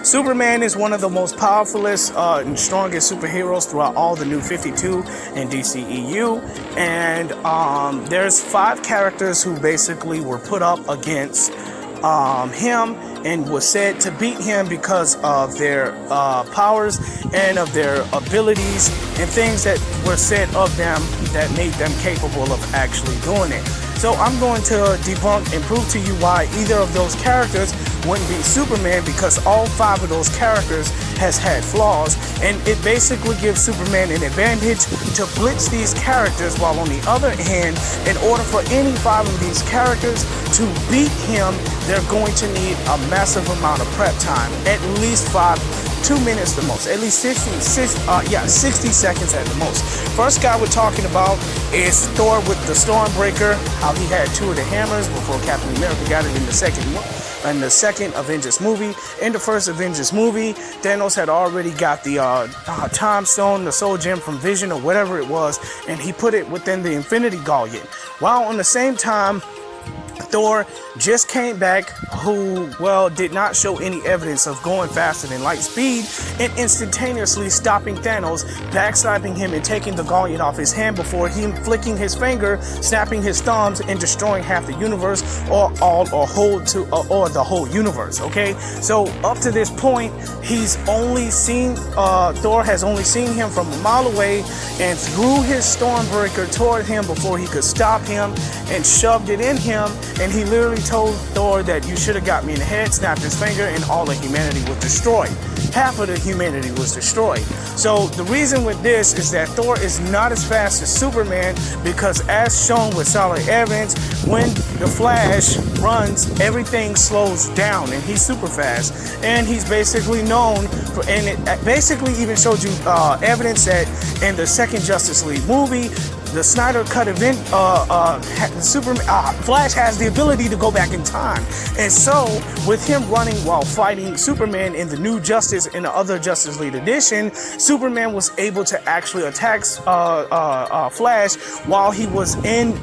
Superman is one of the most powerfulest and strongest superheroes throughout all the New 52 and DCEU. And there's 5 characters who basically were put up against him and was said to beat him because of their powers and of their abilities and things that were said of them that made them capable of actually doing it. So I'm going to debunk and prove to you why either of those characters wouldn't be Superman, because all 5 of those characters has had flaws, and it basically gives Superman an advantage to blitz these characters, while on the other hand, in order for any 5 of these characters to beat him, they're going to need a massive amount of prep time, at least 2 minutes the most, at least 60 seconds at the most. First guy we're talking about is Thor with the Stormbreaker, how he had 2 of the hammers before Captain America got it in the second Avengers movie. In the first Avengers movie, Thanos had already got the Time Stone, the Soul Gem from Vision or whatever it was, and he put it within the Infinity Gauntlet. While on the same time, Thor just came back, who, well, did not show any evidence of going faster than light speed, and instantaneously stopping Thanos, backslapping him and taking the gauntlet off his hand before him flicking his finger, snapping his thumbs, and destroying half the universe, or the whole universe. Okay, so up to this point, Thor has only seen him from a mile away and threw his Stormbreaker toward him before he could stop him, and shoved it in him. And he literally told Thor that you should have got me in the head, snapped his finger, and all of humanity was destroyed. Half of the humanity was destroyed. So the reason with this is that Thor is not as fast as Superman, because as shown with solid evidence, when the Flash runs, everything slows down, and he's super fast. And he's basically known for, and it basically even showed you evidence that in the second Justice League movie, the Snyder Cut event, Flash has the ability to go back in time. And so, with him running while fighting Superman in the New Justice and the other Justice League edition, Superman was able to actually attack Flash while he was in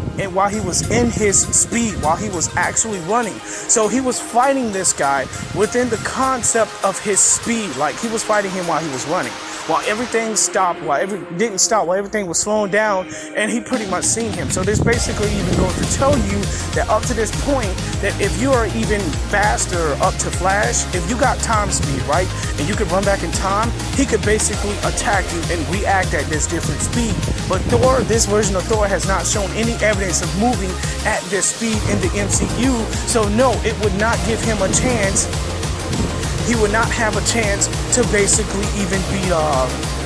his speed, while he was actually running. So he was fighting this guy within the concept of his speed, like he was fighting him while he was running. While everything stopped, while everything was slowing down, and he pretty much seen him. So this basically even goes to tell you that up to this point, that if you are even faster up to Flash, if you got time speed, right, and you could run back in time, he could basically attack you and react at this different speed. But Thor, this version of Thor has not shown any evidence of moving at this speed in the MCU, so no, it would not give him a chance. He would not have a chance to basically even beat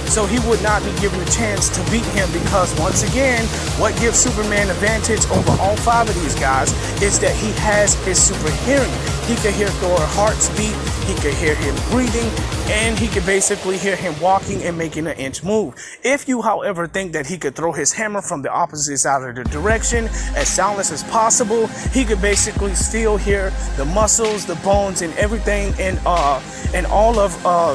so he would not be given a chance to beat him, because once again, what gives Superman advantage over all 5 of these guys is that he has his super hearing. He can hear Thor's heart's beat, he can hear him breathing, and he can basically hear him walking and making an inch move. If you, however, think that he could throw his hammer from the opposite side of the direction as soundless as possible, he could basically still hear the muscles, the bones, and everything, and all of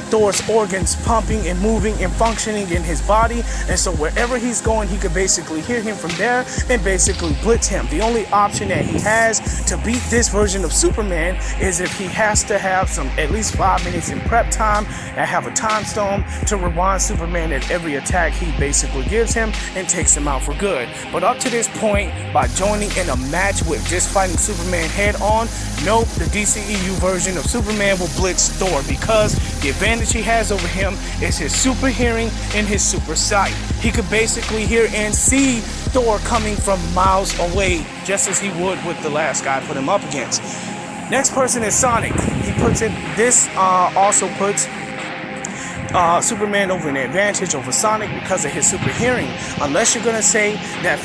Thor's organs pumping and moving and functioning in his body. And so wherever he's going, he could basically hear him from there and basically blitz him. The only option that he has to beat this version of Superman is if he has to have at least 5 minutes in prep time and have a time stone to rewind Superman at every attack he basically gives him and takes him out for good. But up to this point, by joining in a match with just fighting Superman head on, nope, the DCEU version of Superman will blitz Thor, because the advantage he has over him is his super hearing and his super sight. He could basically hear and see Thor coming from miles away, just as he would with the last guy I put him up against. Next person is Sonic. Also puts Superman over an advantage over Sonic because of his super hearing. Unless you're gonna say that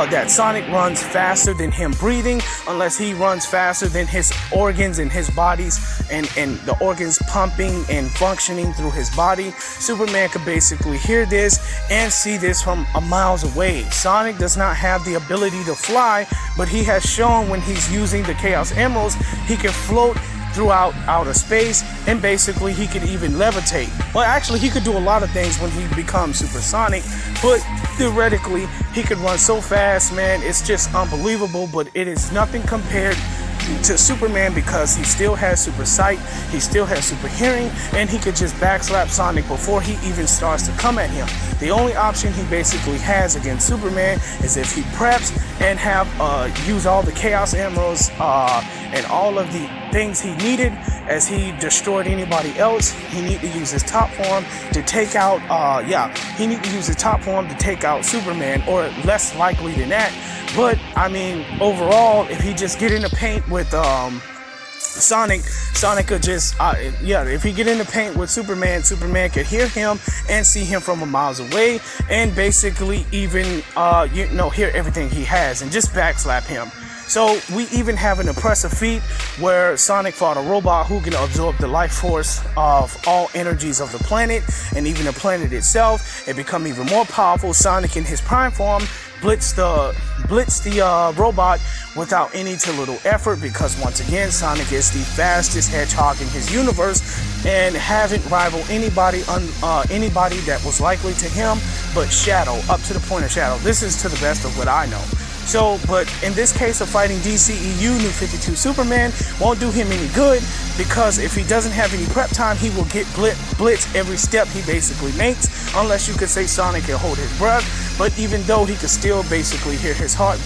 that Sonic runs faster than him breathing, unless he runs faster than his organs and his bodies and the organs pumping and functioning through his body, Superman could basically hear this and see this from miles away. Sonic does not have the ability to fly, but he has shown when he's using the Chaos Emeralds, he can float throughout outer space, and basically he could even levitate. Well, actually, he could do a lot of things when he becomes supersonic, but theoretically, he could run so fast, man, it's just unbelievable, but it is nothing compared to Superman because he still has super sight, he still has super hearing, and he could just backslap Sonic before he even starts to come at him. The only option he basically has against Superman is if he preps and have use all the Chaos Emeralds and all of the things he needed as he destroyed anybody else. He need to use his top form to take out he need to use his top form to take out Superman, or less likely than that. But I mean, overall, if he just get in the paint with Sonic could just if he get in the paint with Superman could hear him and see him from a miles away, and basically even hear everything he has and just backslap him. So we even have an impressive feat where Sonic fought a robot who can absorb the life force of all energies of the planet and even the planet itself and become even more powerful. Sonic in his prime form blitz the robot without any to little effort, because once again Sonic is the fastest hedgehog in his universe and haven't rivaled anybody that was likely to him but Shadow, up to the point of Shadow. This is to the best of what I know. So, but in this case of fighting DCEU, New 52 Superman won't do him any good, because if he doesn't have any prep time, he will get blitzed every step he basically makes, unless you could say Sonic can hold his breath. But even though he could still basically hear his heart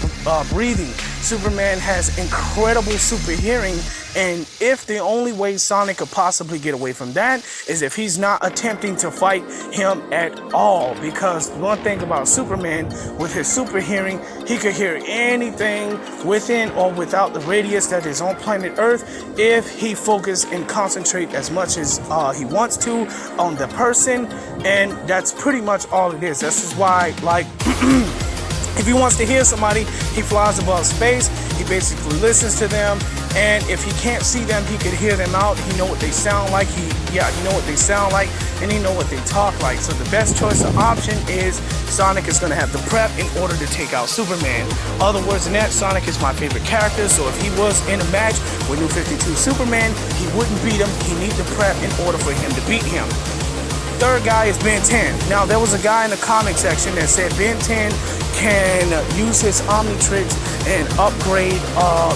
breathing, Superman has incredible super hearing. And if the only way Sonic could possibly get away from that is if he's not attempting to fight him at all. Because one thing about Superman, with his super hearing, he could hear anything within or without the radius that is on planet Earth if he focus and concentrate as much as he wants to on the person. And that's pretty much all it is. This is why, like, if he wants to hear somebody, he flies above space, he basically listens to them, and if he can't see them, he can hear them out. He know what they sound like, he know what they sound like, and he know what they talk like. So the best choice of option is Sonic is going to have the prep in order to take out Superman. Other words than that, Sonic is my favorite character, so if he was in a match with New 52 Superman, he wouldn't beat him. He needs the prep in order for him to beat him. Third guy is Ben 10. Now, there was a guy in the comic section that said Ben 10 can use his Omnitrix and upgrade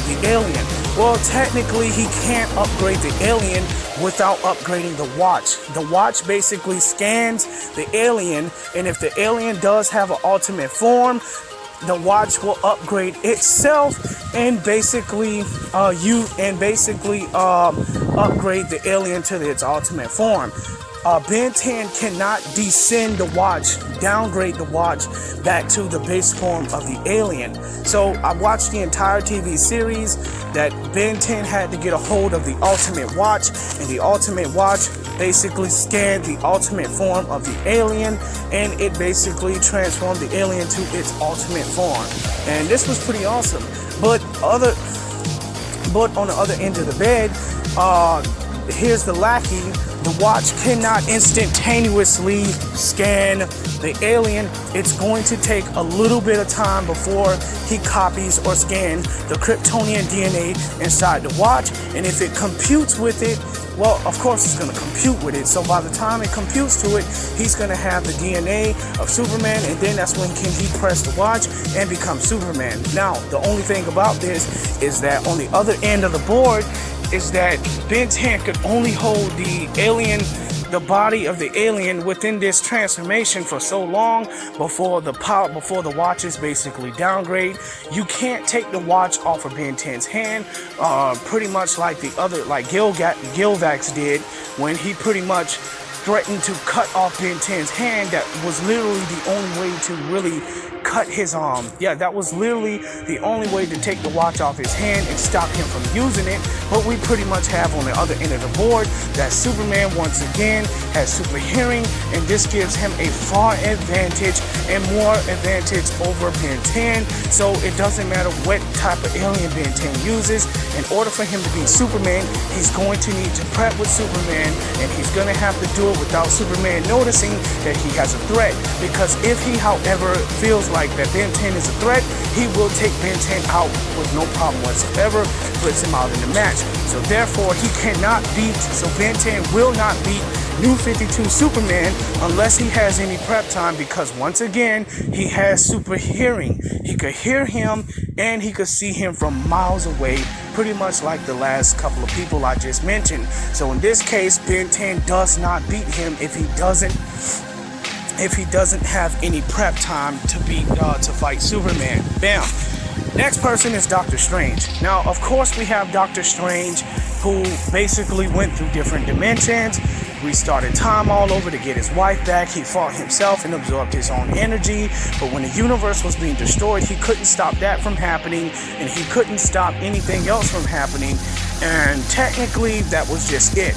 the alien. Well, technically, he can't upgrade the alien without upgrading the watch. The watch basically scans the alien, and if the alien does have an ultimate form, the watch will upgrade itself and basically upgrade the alien to its ultimate form. Ben 10 cannot descend the watch, downgrade the watch back to the base form of the alien. So I watched the entire TV series that Ben 10 had to get a hold of the ultimate watch, and the ultimate watch basically scanned the ultimate form of the alien, and it basically transformed the alien to its ultimate form. And this was pretty awesome. But on the other end of the bed, here's the lackey. The watch cannot instantaneously scan the alien. It's going to take a little bit of time before he copies or scans the Kryptonian DNA inside the watch. And if it computes with it, well, of course it's going to compute with it. So by the time it computes to it, he's going to have the DNA of Superman, and then that's when he press the watch and become Superman. Now, the only thing about this is that on the other end of the board is that Ben 10 could only hold the alien, the body of the alien within this transformation for so long before the watches basically downgrade. You can't take the watch off of Ben 10's hand, pretty much like Gilvax did when he pretty much threatened to cut off Ben 10's hand. That was literally the only way to really cut his arm. That was literally the only way to take the watch off his hand and stop him from using it. But we pretty much have on the other end of the board that Superman once again has super hearing, and this gives him a far advantage and more advantage over Ben 10. So it doesn't matter what type of alien Ben 10 uses. In order for him to be Superman, he's going to need to prep with Superman, and he's going to have to do it without Superman noticing that he has a threat. Because if he, however, feels like like that Ben 10 is a threat, he will take Ben 10 out with no problem whatsoever, puts him out in the match. So therefore, he cannot beat, so Ben 10 will not beat New 52 Superman unless he has any prep time, because once again, he has super hearing. He could hear him and he could see him from miles away, pretty much like the last couple of people I just mentioned. So in this case, Ben 10 does not beat him if he doesn't have any prep time to fight Superman. Bam. Next person is Doctor Strange. Now, of course, we have Doctor Strange, who basically went through different dimensions, restarted time all over to get his wife back. He fought himself and absorbed his own energy. But when the universe was being destroyed, he couldn't stop that from happening, and he couldn't stop anything else from happening. And technically, that was just it.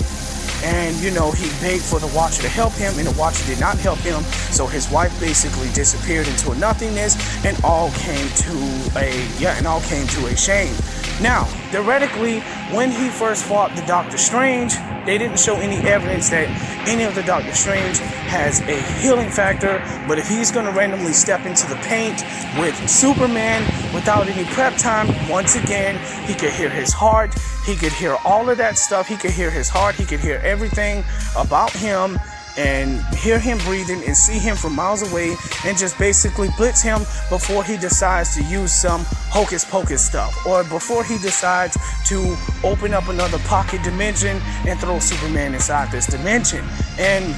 And, you know, he begged for the Watcher to help him, and the Watcher did not help him. So his wife basically disappeared into a nothingness, and all came to a shame. Now, theoretically, when he first fought the Doctor Strange, they didn't show any evidence that any of the Doctor Strange has a healing factor. But if he's going to randomly step into the paint with Superman without any prep time, once again, he could hear his heart. He could hear all of that stuff. He could hear his heart. He could hear everything about him and hear him breathing and see him from miles away and just basically blitz him before he decides to use some hocus pocus stuff, or before he decides to open up another pocket dimension and throw Superman inside this dimension. And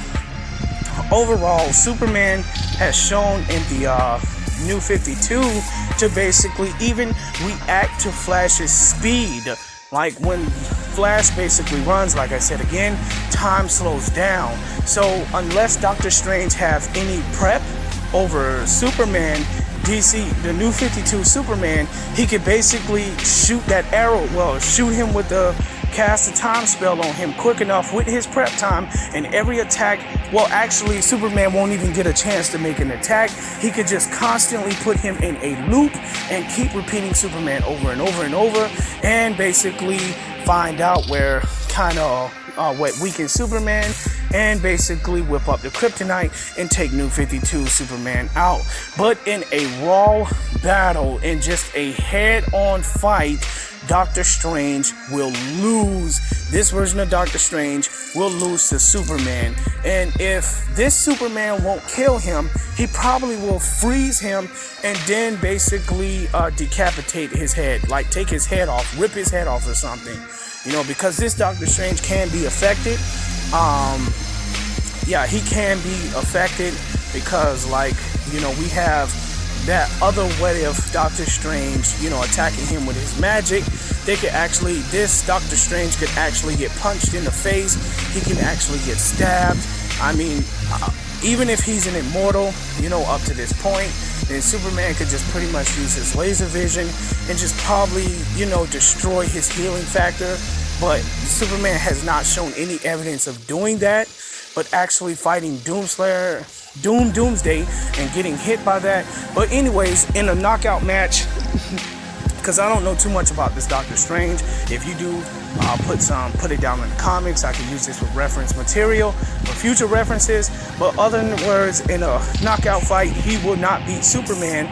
overall, Superman has shown in the New 52 to basically even react to Flash's speed. Like when Flash basically runs, like I said again, time slows down. So unless Doctor Strange have any prep over Superman, the New 52 Superman, he could basically shoot that arrow, shoot him with the cast a time spell on him quick enough with his prep time, and every attack, actually Superman won't even get a chance to make an attack. He could just constantly put him in a loop and keep repeating Superman over and over and over, and basically find out where what weakens Superman, and basically whip up the kryptonite and take New 52 Superman out. But in a raw battle, in just a head-on fight, Doctor Strange will lose. This version of Doctor Strange will lose to Superman. And if this Superman won't kill him, he probably will freeze him and then basically decapitate his head, like take his head off, rip his head off or something. You know, because this Doctor Strange can be affected. He can be affected because, we have that other way of Doctor Strange, attacking him with his magic. This Doctor Strange could actually get punched in the face. He can actually get stabbed. I mean, even if he's an immortal, up to this point, then Superman could just pretty much use his laser vision and just probably, destroy his healing factor. But Superman has not shown any evidence of doing that, but actually fighting Doomsday and getting hit by that. But anyways, in a knockout match, because I don't know too much about this Doctor Strange. If you do, put it down in the comments. I can use this with reference material for future references. But other words, in a knockout fight, he will not beat Superman,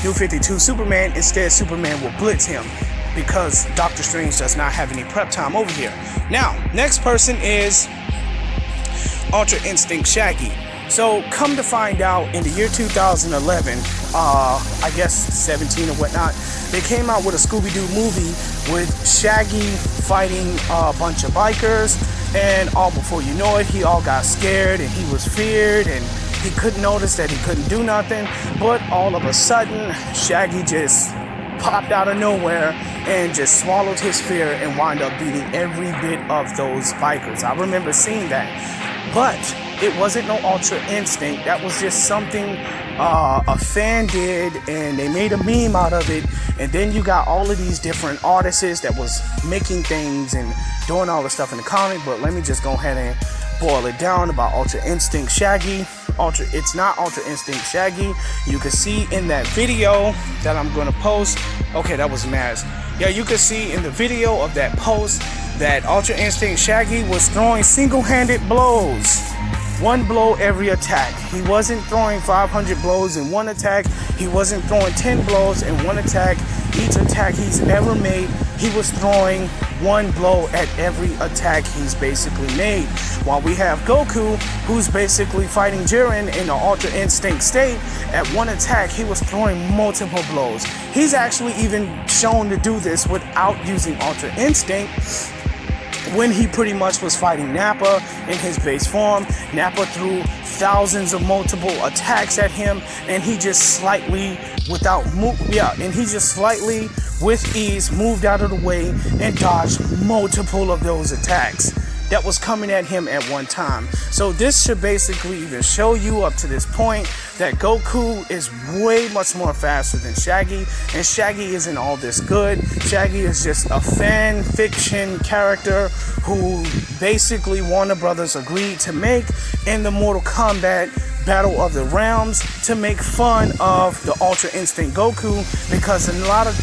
New 52 Superman. Instead, Superman will blitz him because Doctor Strange does not have any prep time over here. Now, next person is Ultra Instinct Shaggy. So come to find out, in the year 2011, I guess 17 or whatnot, they came out with a Scooby-Doo movie with Shaggy fighting a bunch of bikers, and all before you know it, he all got scared and he was feared and he couldn't notice that he couldn't do nothing. But all of a sudden, Shaggy just popped out of nowhere and just swallowed his fear and wound up beating every bit of those bikers. I remember seeing that. But it wasn't no Ultra Instinct. That was just something a fan did, and they made a meme out of it. And then you got all of these different artists that was making things and doing all the stuff in the comic. But let me just go ahead and boil it down about Ultra Instinct Shaggy. It's not Ultra Instinct Shaggy. You can see in that video that I'm going to post. Okay, that was Maz. Yeah, you can see in the video of that post that Ultra Instinct Shaggy was throwing single-handed blows. one blow every attack. He wasn't throwing 500 blows in one attack. He wasn't throwing 10 blows in one attack. Each attack he's ever made, he was throwing one blow at every attack he's basically made. While we have Goku, who's basically fighting Jiren in the Ultra Instinct state, at one attack he was throwing multiple blows. He's actually even shown to do this without using Ultra Instinct, when he pretty much was fighting Nappa in his base form. Nappa threw thousands of multiple attacks at him, and he just slightly with ease moved out of the way and dodged multiple of those attacks that was coming at him at one time. So this should basically even show you up to this point that Goku is way much more faster than Shaggy, and Shaggy isn't all this good. Shaggy is just a fan fiction character who basically Warner Brothers agreed to make in the Mortal Kombat Battle of the Realms to make fun of the Ultra Instinct Goku, because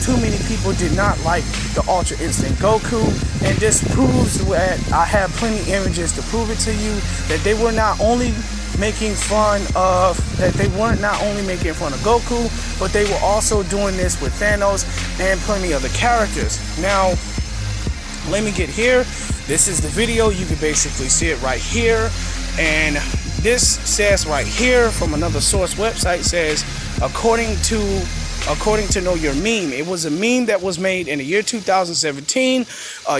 too many people did not like the Ultra Instinct Goku, and this proves that I have plenty of images to prove it to you that they were not only making fun of Goku, but they were also doing this with Thanos and plenty other characters. Now, let me get here. This is the video. You can basically see it right here, and this says right here from another source website, says according to Know Your Meme. It was a meme that was made in the year 2017. A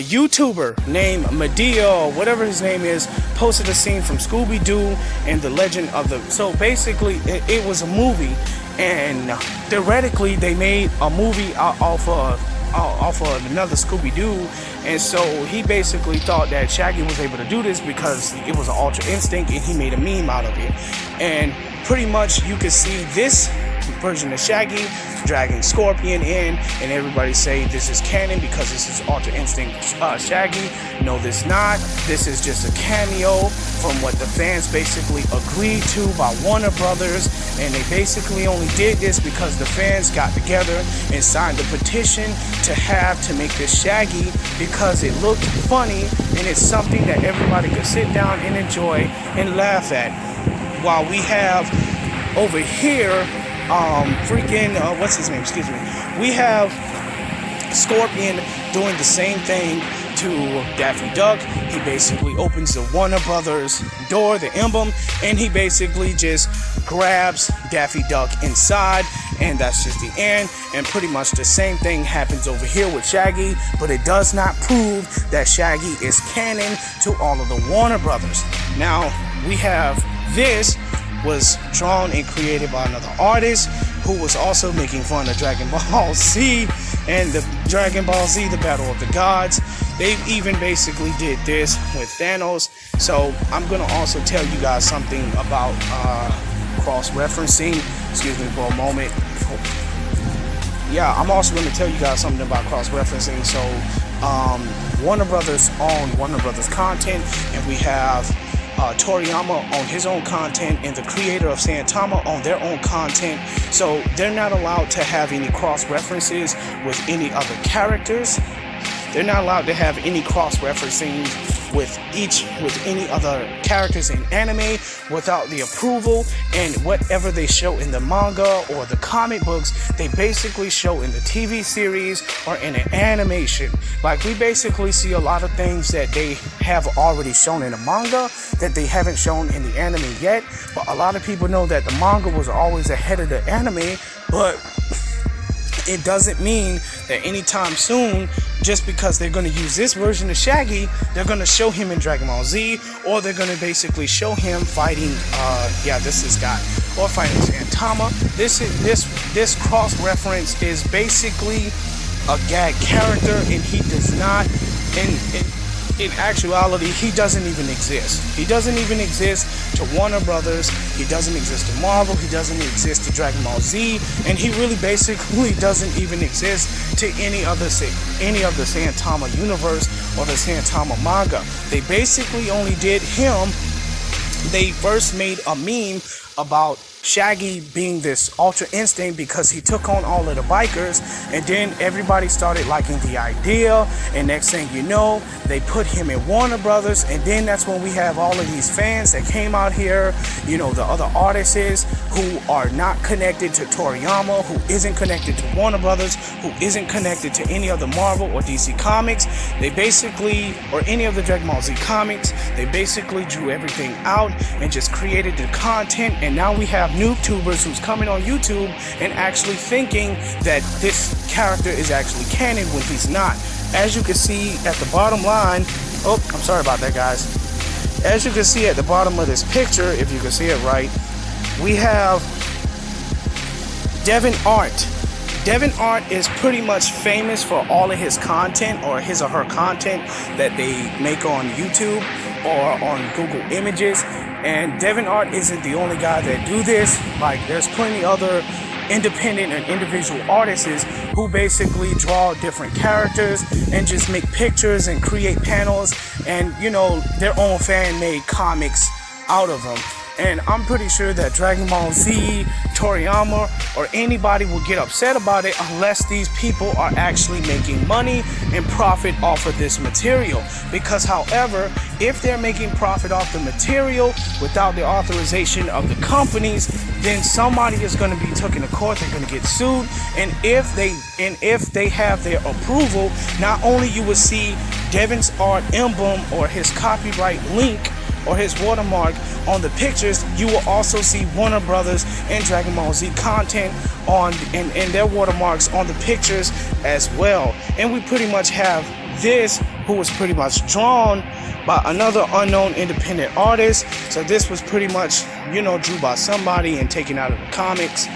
YouTuber named Medea, whatever his name is, posted a scene from Scooby-Doo and the Legend of the... So basically, it was a movie, and theoretically, they made a movie off of another Scooby-Doo, and so he basically thought that Shaggy was able to do this because it was an Ultra Instinct, and he made a meme out of it. And pretty much you can see this version of Shaggy dragging Scorpion in, and everybody say this is canon because this is Ultra Instinct Shaggy. No, this not. This is just a cameo from what the fans basically agreed to by Warner Brothers, and they basically only did this because the fans got together and signed a petition to make this Shaggy because it looked funny, and it's something that everybody could sit down and enjoy and laugh at. While we have over here what's his name? Excuse me. We have Scorpion doing the same thing to Daffy Duck. He basically opens the Warner Brothers door, the emblem, and he basically just grabs Daffy Duck inside, and that's just the end. And pretty much the same thing happens over here with Shaggy, but it does not prove that Shaggy is canon to all of the Warner Brothers. Now, we have this was drawn and created by another artist who was also making fun of Dragon Ball Z and the Dragon Ball Z, the Battle of the Gods. They even basically did this with Thanos. So I'm going to also tell you guys something about cross-referencing. Excuse me for a moment. Yeah, I'm also going to tell you guys something about cross-referencing. So Warner Brothers own Warner Brothers content, and we have Toriyama on his own content, and the creator of Saitama on their own content. So they're not allowed to have any cross-references with any other characters. They're not allowed to have any cross-referencing with any other characters in anime without the approval, and whatever they show in the manga or the comic books, they basically show in the TV series or in an animation. Like, we basically see a lot of things that they have already shown in the manga that they haven't shown in the anime yet, but a lot of people know that the manga was always ahead of the anime, but it doesn't mean that anytime soon, just because they're going to use this version of Shaggy, they're going to show him in Dragon Ball Z, or they're going to basically show him fighting, or fighting Saitama. This cross-reference is basically a gag character, and he does not, in actuality, he doesn't even exist. He doesn't even exist to Warner Brothers. He doesn't exist to Marvel. He doesn't exist to Dragon Ball Z, and he really basically doesn't even exist to any of the Saitama universe or the Saitama manga. They basically only did him. They first made a meme about Shaggy being this Ultra Instinct because he took on all of the bikers, and then everybody started liking the idea, and next thing you know, they put him in Warner Brothers, and then that's when we have all of these fans that came out here, you know, the other artists who are not connected to Toriyama, who isn't connected to Warner Brothers, who isn't connected to any other Marvel or DC comics. They basically, or any of the Dragon Ball Z comics, they basically drew everything out and just created the content, and now we have NoobTubers who's coming on YouTube and actually thinking that this character is actually canon when he's not. As you can see at the bottom line, oh, I'm sorry about that, guys. As you can see at the bottom of this picture, if you can see it right, we have DeviantArt. DeviantArt is pretty much famous for all of his content, or his or her content that they make on YouTube or on Google Images. And DeviantArt isn't the only guy that do this. Like, there's plenty other independent and individual artists who basically draw different characters and just make pictures and create panels and, you know, their own fan-made comics out of them. And I'm pretty sure that Dragon Ball Z, Toriyama, or anybody will get upset about it unless these people are actually making money and profit off of this material. Because, however, if they're making profit off the material without the authorization of the companies, then somebody is going to be taken to court. They're going to get sued. And if they have their approval, not only you will see DeviantArt emblem or his copyright link or his watermark on the pictures, you will also see Warner Brothers and Dragon Ball Z content on and their watermarks on the pictures as well. And we pretty much have this, who was pretty much drawn by another unknown independent artist. So this was pretty much, you know, drew by somebody and taken out of the comics,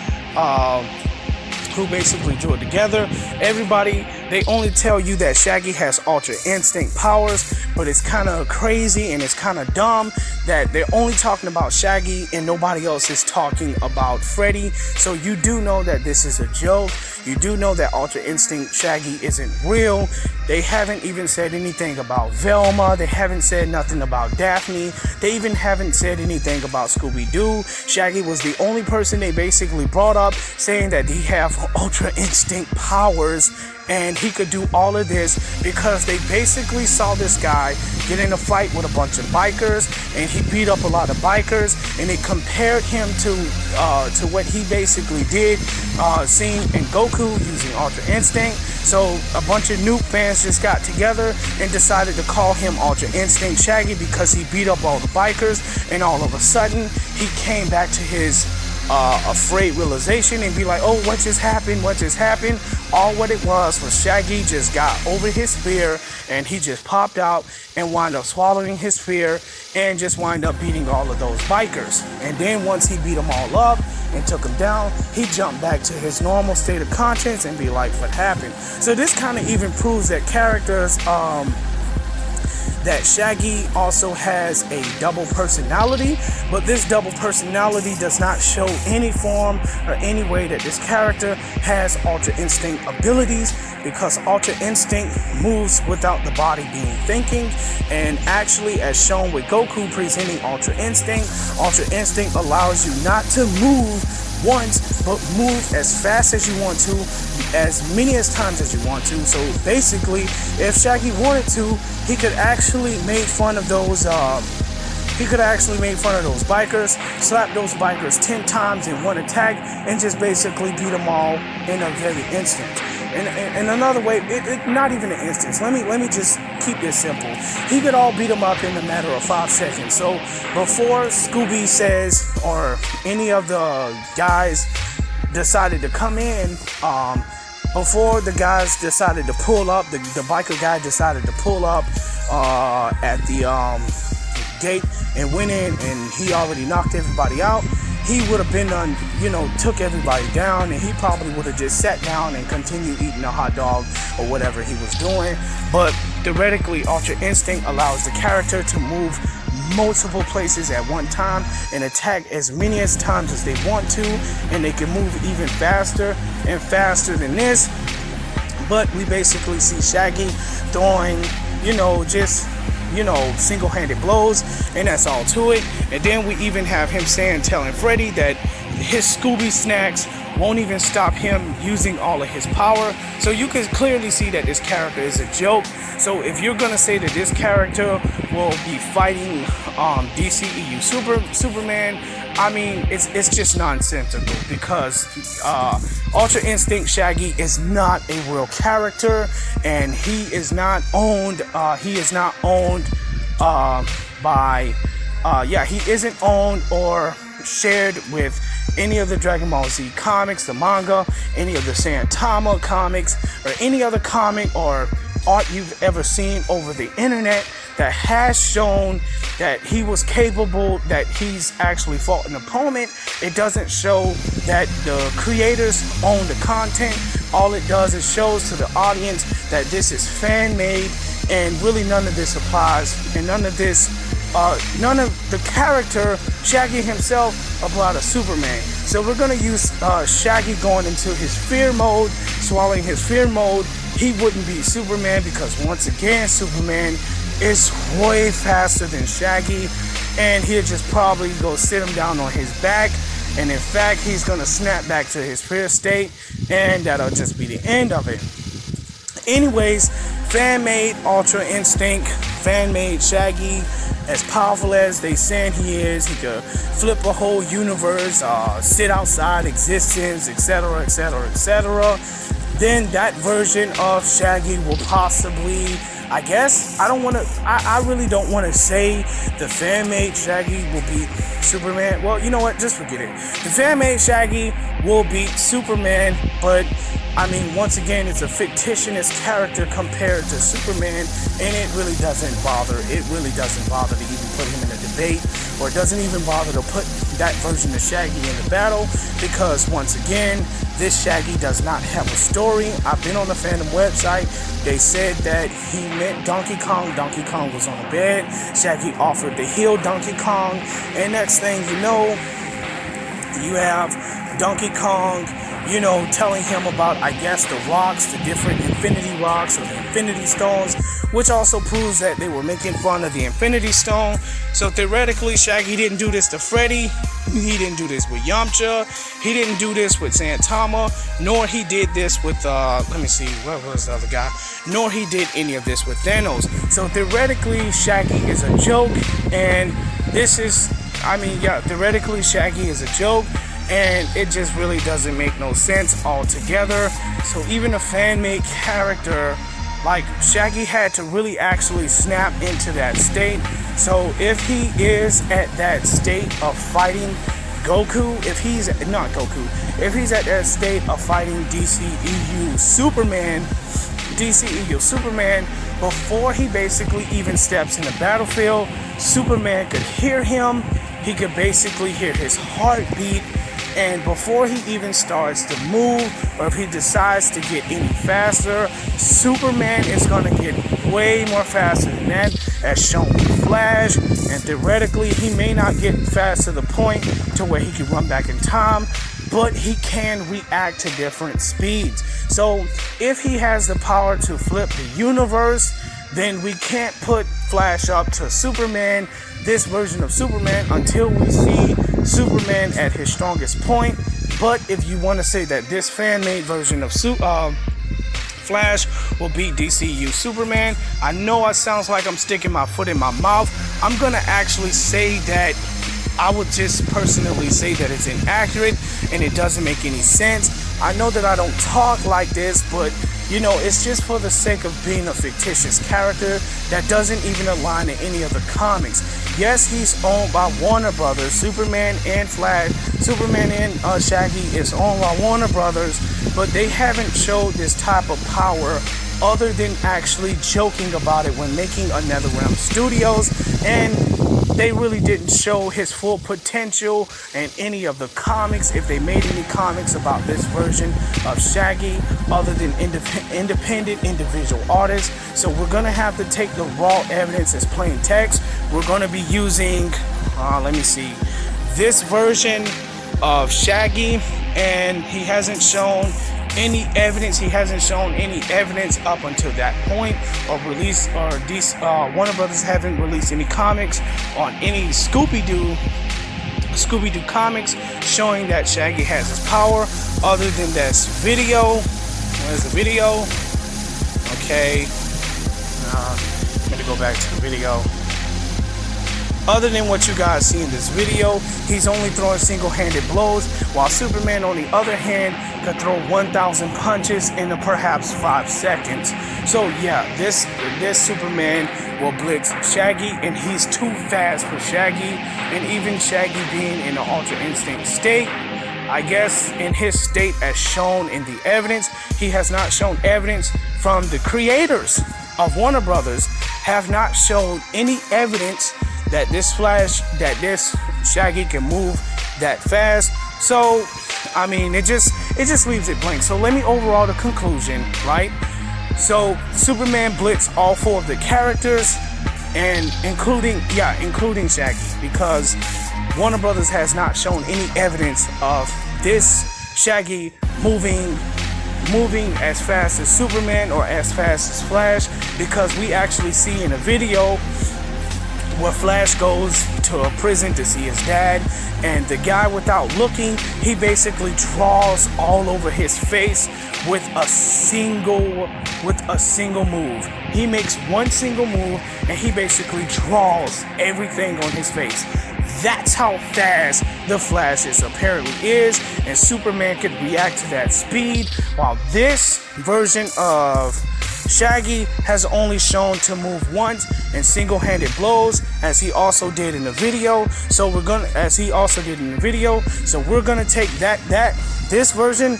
who basically drew it together. Everybody, they only tell you that Shaggy has Ultra Instinct powers, but it's kind of crazy and it's kind of dumb that they're only talking about Shaggy and nobody else is talking about Freddy. So you do know that this is a joke. You do know that Ultra Instinct Shaggy isn't real. They haven't even said anything about Velma. They haven't said nothing about Daphne. They even haven't said anything about Scooby-Doo. Shaggy was the only person they basically brought up, saying that he have Ultra Instinct powers and he could do all of this because they basically saw this guy get in a fight with a bunch of bikers, and he beat up a lot of bikers, and they compared him to what he basically did, seeing in Goku using Ultra Instinct. So a bunch of Noob fans just got together and decided to call him Ultra Instinct Shaggy because he beat up all the bikers, and all of a sudden he came back to his afraid realization and be like, oh, what just happened? What just happened? All what it was Shaggy just got over his fear, and he just popped out and wound up swallowing his fear and just wind up beating all of those bikers. And then once he beat them all up and took them down, he jumped back to his normal state of conscience and be like, what happened? So this kind of even proves that characters, that Shaggy also has a double personality, but this double personality does not show any form or any way that this character has Ultra Instinct abilities, because Ultra Instinct moves without the body being thinking. And actually, as shown with Goku presenting Ultra Instinct allows you not to move once, but move as fast as you want to, as many as times as you want to. So basically, if Shaggy wanted to, he could actually make fun of those bikers, slap those bikers 10 times in one attack, and just basically beat them all in a very instant. And another way, not even an instance. Let me just keep this simple. He could all beat them up in a matter of 5 seconds. So before Scooby says, or any of the guys decided to come in, before the guys decided to pull up, the biker guy decided to pull up at the gate and went in, and he already knocked everybody out. He would have been took everybody down, and he probably would have just sat down and continued eating a hot dog or whatever he was doing. But theoretically, Ultra Instinct allows the character to move multiple places at one time and attack as many as times as they want to, and they can move even faster and faster than this. But we basically see Shaggy throwing, single-handed blows, and that's all to it. And then we even have him telling Freddy that his Scooby snacks won't even stop him using all of his power. So you can clearly see that this character is a joke. So if you're gonna say that this character will be fighting DCEU Superman, I mean, it's just nonsensical, because Ultra Instinct Shaggy is not a real character, and he is not owned. He isn't owned or shared with any of the Dragon Ball Z comics, the manga, any of the Saitama comics, or any other comic or art you've ever seen over the internet that has shown that he was capable, that he's actually fought an opponent. It doesn't show that the creators own the content. All it does is shows to the audience that this is fan-made, and really none of this applies, and none of the character Shaggy himself apply to Superman. So we're gonna use Shaggy going into his fear mode, swallowing his fear mode. He wouldn't be Superman, because once again, Superman is way faster than Shaggy, and he'll just probably go sit him down on his back, and in fact he's gonna snap back to his fear state, and that'll just be the end of it. Anyways, fan-made Ultra Instinct, fan-made Shaggy, as powerful as they saying he is, he could flip a whole universe, sit outside existence, etc., etc., etc. Then that version of Shaggy will possibly, I guess, I really don't want to say the fan-made Shaggy will beat Superman. Well, you know what? Just forget it. The fan-made Shaggy will beat Superman, but I mean, once again, it's a fictitious character compared to Superman, and it really doesn't bother. It really doesn't bother to even put him in a debate, or it doesn't even bother to put that version of Shaggy in the battle, because once again, this Shaggy does not have a story. I've been on the fandom website. They said that he met Donkey Kong. Donkey Kong was on the bed. Shaggy offered to heal Donkey Kong, and next thing you know, you have Donkey Kong, you know, telling him about, I guess, the rocks, the different Infinity Rocks or the Infinity Stones, which also proves that they were making fun of the Infinity Stone. So theoretically, Shaggy didn't do this to Freddy, he didn't do this with Yamcha, he didn't do this with Saitama, nor he did this with, let me see, what was the other guy? Nor he did any of this with Thanos. So theoretically, Shaggy is a joke, and this is, I mean, yeah, theoretically, Shaggy is a joke, and it just really doesn't make no sense altogether. So even a fan-made character like Shaggy had to really actually snap into that state. So if he is at that state of fighting Goku, if he's at that state of fighting DCEU Superman, before he basically even steps in the battlefield, Superman could hear him. He could basically hear his heartbeat, and before he even starts to move, or if he decides to get any faster, Superman is going to get way more faster than that, as shown with Flash. And theoretically, he may not get fast to the point to where he can run back in time, but he can react to different speeds. So if he has the power to flip the universe, then we can't put Flash up to Superman, this version of Superman, until we see Superman at his strongest point. But if you want to say that this fan-made version of Flash will beat DCU Superman, I know it sounds like I'm sticking my foot in my mouth. I'm gonna actually say that I would just personally say that it's inaccurate and it doesn't make any sense. I know that I don't talk like this, but you know, it's just for the sake of being a fictitious character that doesn't even align to any of the comics. Yes, he's owned by Warner Brothers. Superman and Shaggy is owned by Warner Brothers, but they haven't showed this type of power other than actually joking about it when making NetherRealm Studios, and they really didn't show his full potential in any of the comics, if they made any comics about this version of Shaggy, other than independent individual artists. So we're going to have to take the raw evidence as plain text. We're going to be using, this version of Shaggy, and he hasn't shown any evidence. He hasn't shown any evidence up until that point, or Warner Brothers haven't released any comics on any Scooby-Doo Scooby-Doo comics showing that Shaggy has his power. Other than this video, where's the video? Okay, I'm gonna go back to the video. Other than what you guys see in this video, he's only throwing single-handed blows, while Superman, on the other hand, could throw 1,000 punches in perhaps 5 seconds. So yeah, this Superman will blitz Shaggy, and he's too fast for Shaggy. And even Shaggy being in an Ultra Instinct state, I guess in his state as shown in the evidence, he has not shown evidence from the creators of Warner Brothers, have not shown any evidence that this Shaggy can move that fast. So I mean, it just leaves it blank. So let me overall the conclusion, right? So Superman blitzed all 4 of the characters, and including Shaggy, because Warner Brothers has not shown any evidence of this Shaggy moving as fast as Superman or as fast as Flash, because we actually see in a video where Flash goes to a prison to see his dad, and the guy, without looking, he basically draws all over his face with a single move. He makes one single move and he basically draws everything on his face. That's how fast the Flash apparently is, and Superman could react to that speed, while this version of Shaggy has only shown to move once in single-handed blows, as he also did in the video. So we're gonna take this version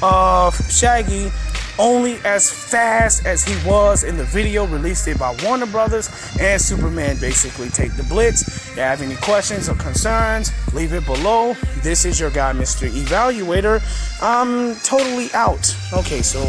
of Shaggy only as fast as he was in the video released by Warner Brothers, and Superman basically take the blitz. If you have any questions or concerns, leave it below. This is your guy, Mr. Evaluator. I'm totally out. Okay, so